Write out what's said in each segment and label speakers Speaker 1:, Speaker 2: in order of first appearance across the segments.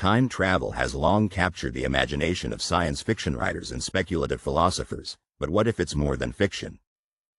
Speaker 1: Time travel has long captured the imagination of science fiction writers and speculative philosophers, but what if it's more than fiction?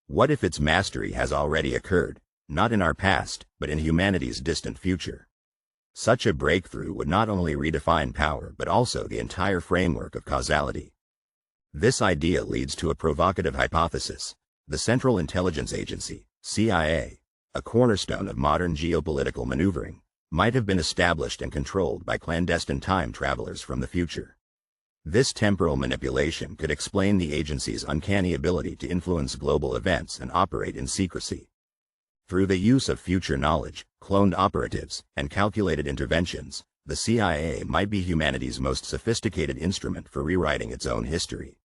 Speaker 1: What if its mastery has already occurred, not in our past, but in humanity's distant future? Such a breakthrough would not only redefine power but also the entire framework of causality. This idea leads to a provocative hypothesis. The Central Intelligence Agency, CIA, a cornerstone of modern geopolitical maneuvering, might have been established and controlled by clandestine time travelers from the future. This temporal manipulation could explain the agency's uncanny ability to influence global events and operate in secrecy. Through the use of future knowledge, cloned operatives, and calculated interventions, the CIA might be humanity's most sophisticated instrument for rewriting its own history.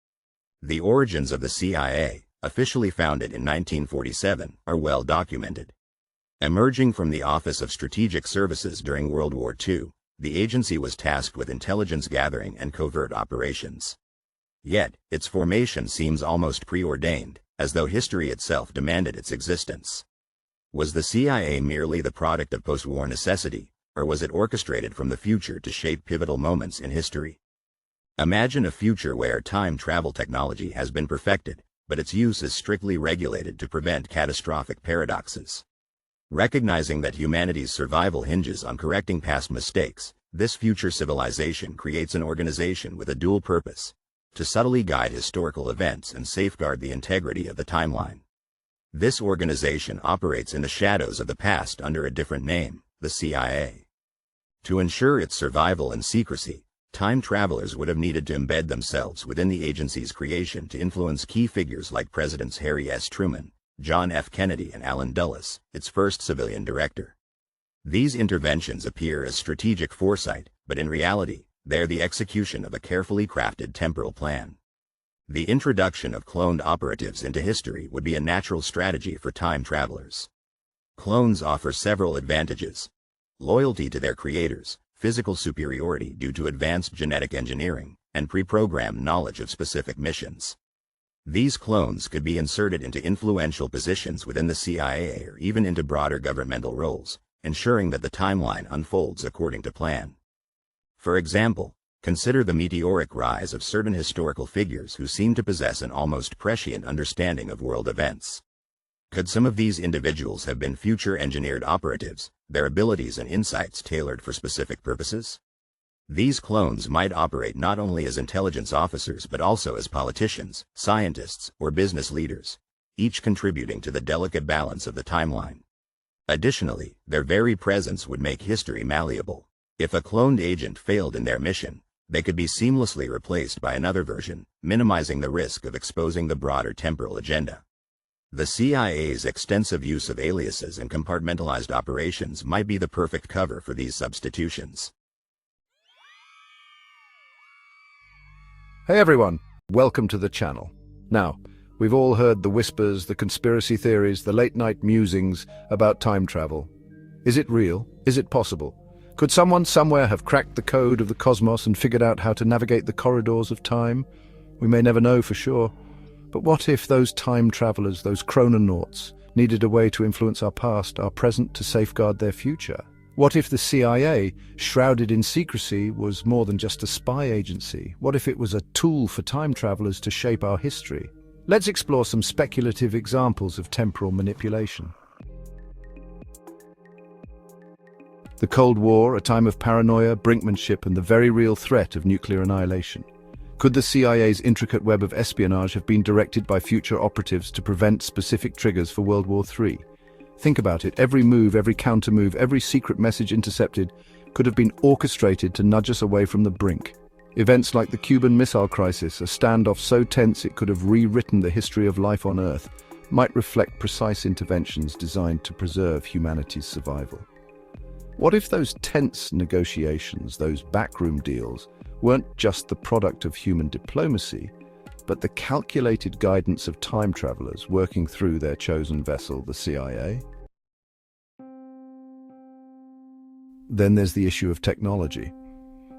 Speaker 1: The origins of the CIA, officially founded in 1947, are well documented. Emerging from the Office of Strategic Services during World War II, the agency was tasked with intelligence gathering and covert operations. Yet, its formation seems almost preordained, as though history itself demanded its existence. Was the CIA merely the product of post-war necessity, or was it orchestrated from the future to shape pivotal moments in history? Imagine a future where time travel technology has been perfected, but its use is strictly regulated to prevent catastrophic paradoxes. Recognizing that humanity's survival hinges on correcting past mistakes, this future civilization creates an organization with a dual purpose: to subtly guide historical events and safeguard the integrity of the timeline. This organization operates in the shadows of the past under a different name, the CIA. To ensure its survival and secrecy, time travelers would have needed to embed themselves within the agency's creation to influence key figures like Presidents Harry S. Truman, John F. Kennedy, and Allen Dulles, its first civilian director. These interventions appear as strategic foresight, but in reality, they're the execution of a carefully crafted temporal plan. The introduction of cloned operatives into history would be a natural strategy for time travelers. Clones offer several advantages: loyalty to their creators, physical superiority due to advanced genetic engineering, and pre-programmed knowledge of specific missions. These clones could be inserted into influential positions within the CIA or even into broader governmental roles, ensuring that the timeline unfolds according to plan. For example, consider the meteoric rise of certain historical figures who seem to possess an almost prescient understanding of world events. Could some of these individuals have been future-engineered operatives, their abilities and insights tailored for specific purposes? These clones might operate not only as intelligence officers but also as politicians, scientists, or business leaders, each contributing to the delicate balance of the timeline. Additionally, their very presence would make history malleable. If a cloned agent failed in their mission, they could be seamlessly replaced by another version, minimizing the risk of exposing the broader temporal agenda. The CIA's extensive use of aliases and compartmentalized operations might be the perfect cover for these substitutions.
Speaker 2: Hey everyone, welcome to the channel. Now, we've all heard the whispers, the conspiracy theories, the late-night musings about time travel. Is it real? Is it possible? Could someone somewhere have cracked the code of the cosmos and figured out how to navigate the corridors of time? We may never know for sure. But what if those time travelers, those chrononauts, needed a way to influence our past, our present, to safeguard their future? What if the CIA, shrouded in secrecy, was more than just a spy agency? What if it was a tool for time travelers to shape our history? Let's explore some speculative examples of temporal manipulation. The Cold War, a time of paranoia, brinkmanship, and the very real threat of nuclear annihilation. Could the CIA's intricate web of espionage have been directed by future operatives to prevent specific triggers for World War III? Think about it. Every move, every counter-move, every secret message intercepted could have been orchestrated to nudge us away from the brink. Events like the Cuban Missile Crisis, a standoff so tense it could have rewritten the history of life on Earth, might reflect precise interventions designed to preserve humanity's survival. What if those tense negotiations, those backroom deals, weren't just the product of human diplomacy, but the calculated guidance of time travelers working through their chosen vessel, the CIA? Then there's the issue of technology.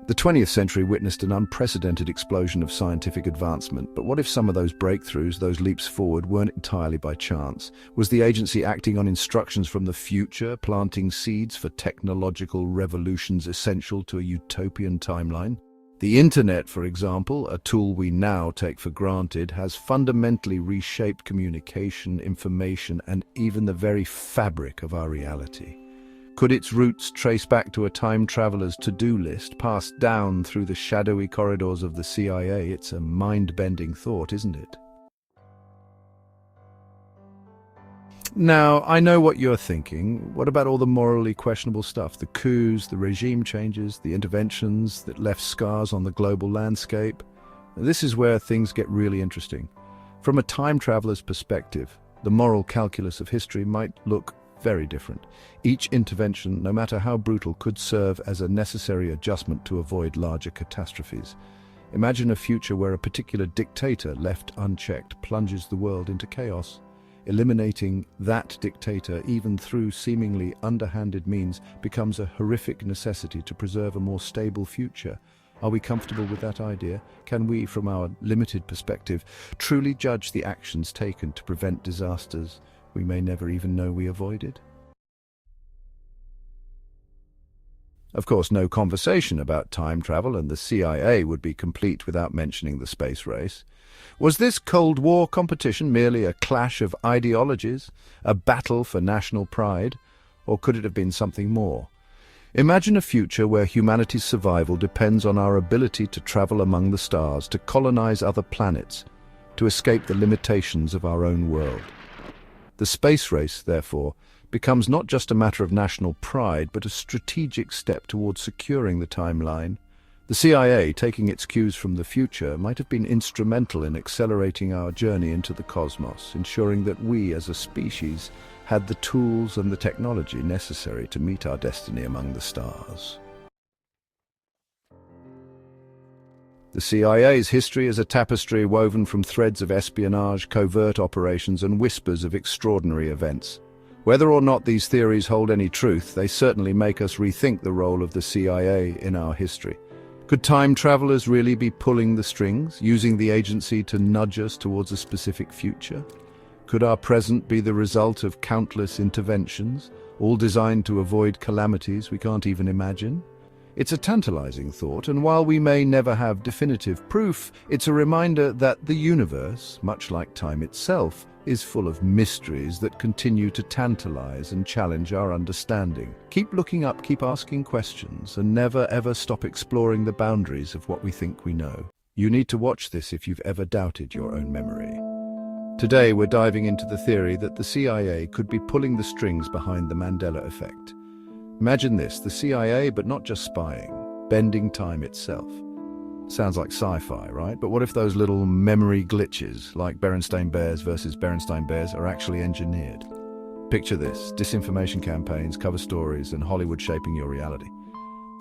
Speaker 2: The 20th century witnessed an unprecedented explosion of scientific advancement, but what if some of those breakthroughs, those leaps forward, weren't entirely by chance? Was the agency acting on instructions from the future, planting seeds for technological revolutions essential to a utopian timeline? The internet, for example, a tool we now take for granted, has fundamentally reshaped communication, information, and even the very fabric of our reality. Could its roots trace back to a time traveler's to-do list passed down through the shadowy corridors of the CIA? It's a mind-bending thought, isn't it? Now, I know what you're thinking. What about all the morally questionable stuff? The coups, the regime changes, the interventions that left scars on the global landscape? This is where things get really interesting. From a time traveler's perspective, the moral calculus of history might look very different. Each intervention, no matter how brutal, could serve as a necessary adjustment to avoid larger catastrophes. Imagine a future where a particular dictator, left unchecked, plunges the world into chaos. Eliminating that dictator, even through seemingly underhanded means, becomes a horrific necessity to preserve a more stable future. Are we comfortable with that idea? Can we, from our limited perspective, truly judge the actions taken to prevent disasters we may never even know we avoided? Of course, no conversation about time travel and the CIA would be complete without mentioning the space race. Was this Cold War competition merely a clash of ideologies, a battle for national pride, or could it have been something more? Imagine a future where humanity's survival depends on our ability to travel among the stars, to colonize other planets, to escape the limitations of our own world. The space race, therefore, becomes not just a matter of national pride, but a strategic step towards securing the timeline. The CIA, taking its cues from the future, might have been instrumental in accelerating our journey into the cosmos, ensuring that we, as a species, had the tools and the technology necessary to meet our destiny among the stars. The CIA's history is a tapestry woven from threads of espionage, covert operations, and whispers of extraordinary events. Whether or not these theories hold any truth, they certainly make us rethink the role of the CIA in our history. Could time travelers really be pulling the strings, using the agency to nudge us towards a specific future? Could our present be the result of countless interventions, all designed to avoid calamities we can't even imagine? It's a tantalizing thought, and while we may never have definitive proof, it's a reminder that the universe, much like time itself, is full of mysteries that continue to tantalize and challenge our understanding. Keep looking up, keep asking questions, and never ever stop exploring the boundaries of what we think we know. You need to watch this if you've ever doubted your own memory. Today we're diving into the theory that the CIA could be pulling the strings behind the Mandela effect. Imagine this, the CIA, but not just spying, bending time itself. Sounds like sci-fi, right? But what if those little memory glitches, like Berenstain Bears versus Berenstain Bears, are actually engineered? Picture this, disinformation campaigns, cover stories, and Hollywood shaping your reality.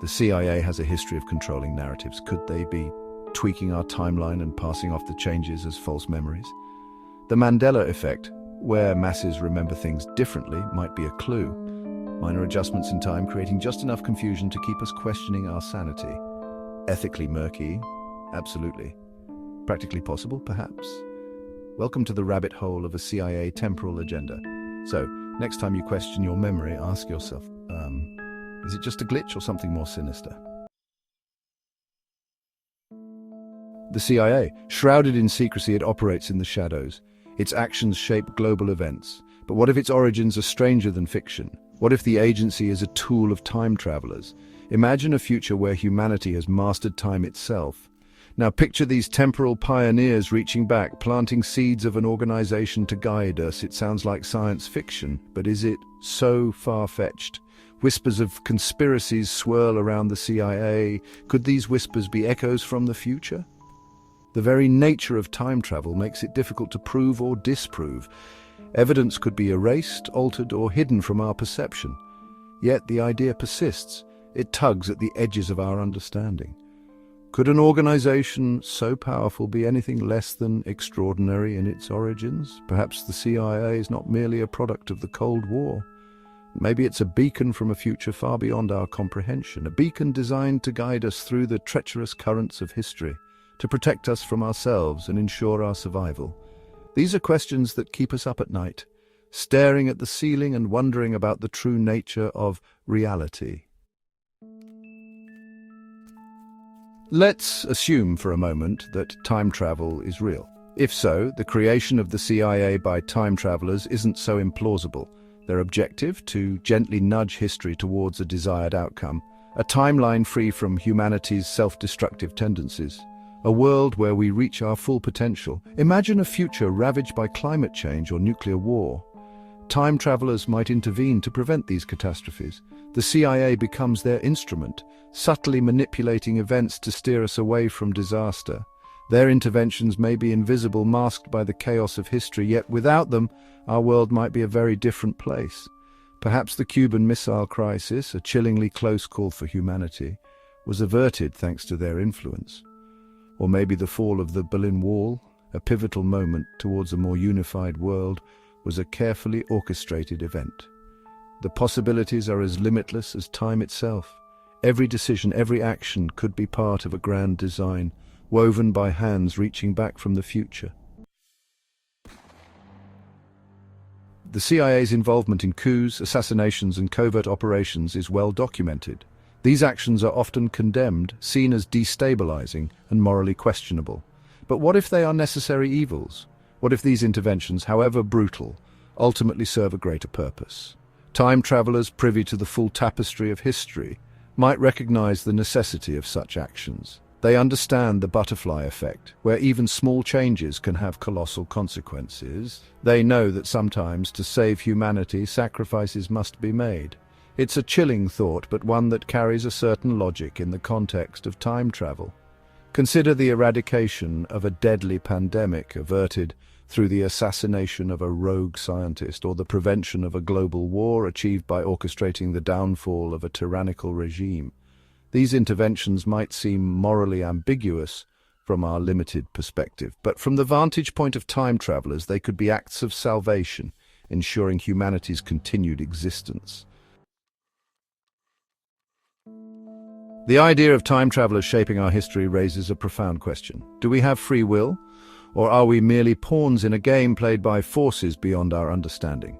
Speaker 2: The CIA has a history of controlling narratives. Could they be tweaking our timeline and passing off the changes as false memories? The Mandela effect, where masses remember things differently, might be a clue. Minor adjustments in time creating just enough confusion to keep us questioning our sanity. Ethically murky? Absolutely. Practically possible? Perhaps. Welcome to the rabbit hole of a CIA temporal agenda. So, next time you question your memory, ask yourself, is it just a glitch or something more sinister? The CIA, shrouded in secrecy, it operates in the shadows. Its actions shape global events. But what if its origins are stranger than fiction? What if the agency is a tool of time travelers? Imagine a future where humanity has mastered time itself. Now picture these temporal pioneers reaching back, planting seeds of an organization to guide us. It sounds like science fiction, but is it so far-fetched? Whispers of conspiracies swirl around the CIA. Could these whispers be echoes from the future? The very nature of time travel makes it difficult to prove or disprove. Evidence could be erased, altered, or hidden from our perception. Yet the idea persists. It tugs at the edges of our understanding. Could an organization so powerful be anything less than extraordinary in its origins? Perhaps the CIA is not merely a product of the Cold War. Maybe it's a beacon from a future far beyond our comprehension, a beacon designed to guide us through the treacherous currents of history, to protect us from ourselves and ensure our survival. These are questions that keep us up at night, staring at the ceiling and wondering about the true nature of reality. Let's assume for a moment that time travel is real. If so, the creation of the CIA by time travelers isn't so implausible. Their objective, to gently nudge history towards a desired outcome, a timeline free from humanity's self-destructive tendencies, a world where we reach our full potential. Imagine a future ravaged by climate change or nuclear war. Time travelers might intervene to prevent these catastrophes. The CIA becomes their instrument, subtly manipulating events to steer us away from disaster. Their interventions may be invisible, masked by the chaos of history, yet without them, our world might be a very different place. Perhaps the Cuban Missile Crisis, a chillingly close call for humanity, was averted thanks to their influence. Or maybe the fall of the Berlin Wall, a pivotal moment towards a more unified world, was a carefully orchestrated event. The possibilities are as limitless as time itself. Every decision, every action could be part of a grand design, woven by hands reaching back from the future. The CIA's involvement in coups, assassinations, and covert operations is well documented. These actions are often condemned, seen as destabilizing and morally questionable. But what if they are necessary evils? What if these interventions, however brutal, ultimately serve a greater purpose? Time travelers privy to the full tapestry of history might recognize the necessity of such actions. They understand the butterfly effect, where even small changes can have colossal consequences. They know that sometimes, to save humanity, sacrifices must be made. It's a chilling thought, but one that carries a certain logic in the context of time travel. Consider the eradication of a deadly pandemic averted through the assassination of a rogue scientist, or the prevention of a global war achieved by orchestrating the downfall of a tyrannical regime. These interventions might seem morally ambiguous from our limited perspective, but from the vantage point of time travelers, they could be acts of salvation, ensuring humanity's continued existence. The idea of time travelers shaping our history raises a profound question. Do we have free will, or are we merely pawns in a game played by forces beyond our understanding?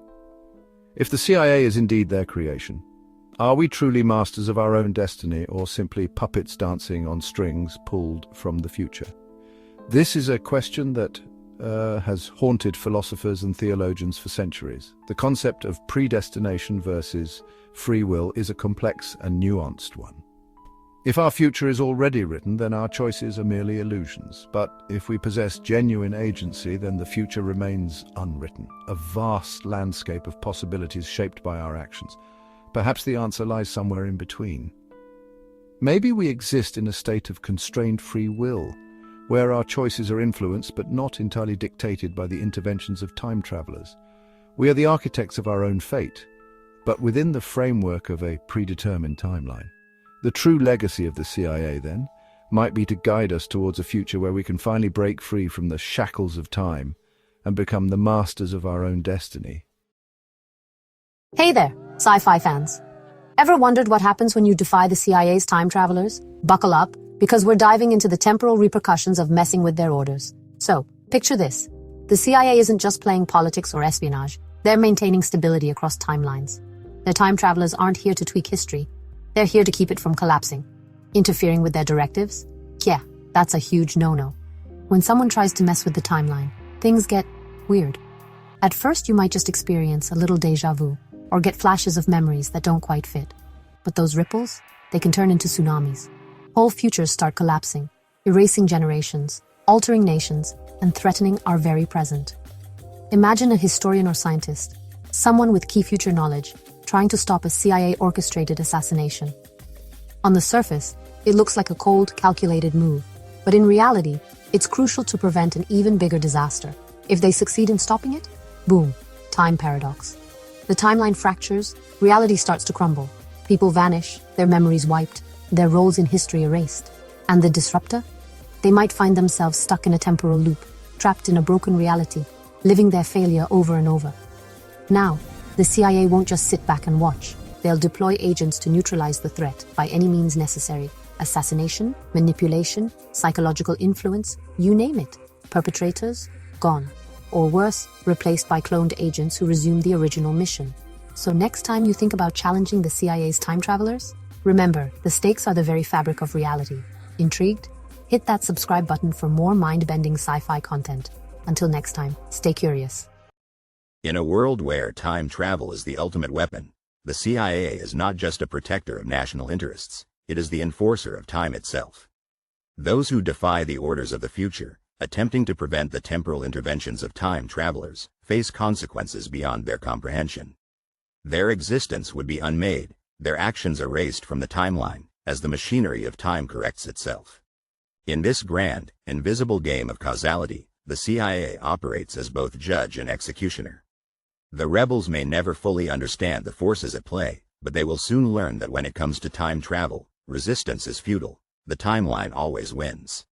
Speaker 2: If the CIA is indeed their creation, are we truly masters of our own destiny, or simply puppets dancing on strings pulled from the future? This is a question that has haunted philosophers and theologians for centuries. The concept of predestination versus free will is a complex and nuanced one. If our future is already written, then our choices are merely illusions. But if we possess genuine agency, then the future remains unwritten, a vast landscape of possibilities shaped by our actions. Perhaps the answer lies somewhere in between. Maybe we exist in a state of constrained free will, where our choices are influenced but not entirely dictated by the interventions of time travelers. We are the architects of our own fate, but within the framework of a predetermined timeline. The true legacy of the CIA, then, might be to guide us towards a future where we can finally break free from the shackles of time and become the masters of our own destiny.
Speaker 3: Hey there, sci-fi fans. Ever wondered what happens when you defy the CIA's time travelers? Buckle up, because we're diving into the temporal repercussions of messing with their orders. So, picture this. The CIA isn't just playing politics or espionage. They're maintaining stability across timelines. Their time travelers aren't here to tweak history. They're here to keep it from collapsing. Interfering with their directives? Yeah, that's a huge no-no. When someone tries to mess with the timeline, things get weird. At first, you might just experience a little déjà vu, or get flashes of memories that don't quite fit. But those ripples, they can turn into tsunamis. Whole futures start collapsing, erasing generations, altering nations, and threatening our very present. Imagine a historian or scientist, someone with key future knowledge, trying to stop a CIA-orchestrated assassination. On the surface, it looks like a cold, calculated move, but in reality, it's crucial to prevent an even bigger disaster. If they succeed in stopping it, boom, time paradox. The timeline fractures, reality starts to crumble. People vanish, their memories wiped, their roles in history erased. And the disruptor? They might find themselves stuck in a temporal loop, trapped in a broken reality, living their failure over and over. Now, The CIA won't just sit back and watch. They'll deploy agents to neutralize the threat by any means necessary. Assassination, manipulation, psychological influence, you name it. Perpetrators, gone. Or worse, replaced by cloned agents who resume the original mission. So next time you think about challenging the CIA's time travelers, remember, the stakes are the very fabric of reality. Intrigued? Hit that subscribe button for more mind-bending sci-fi content. Until next time, stay curious.
Speaker 1: In a world where time travel is the ultimate weapon, the CIA is not just a protector of national interests, it is the enforcer of time itself. Those who defy the orders of the future, attempting to prevent the temporal interventions of time travelers, face consequences beyond their comprehension. Their existence would be unmade, their actions erased from the timeline, as the machinery of time corrects itself. In this grand, invisible game of causality, the CIA operates as both judge and executioner. The rebels may never fully understand the forces at play, but they will soon learn that when it comes to time travel, resistance is futile. The timeline always wins.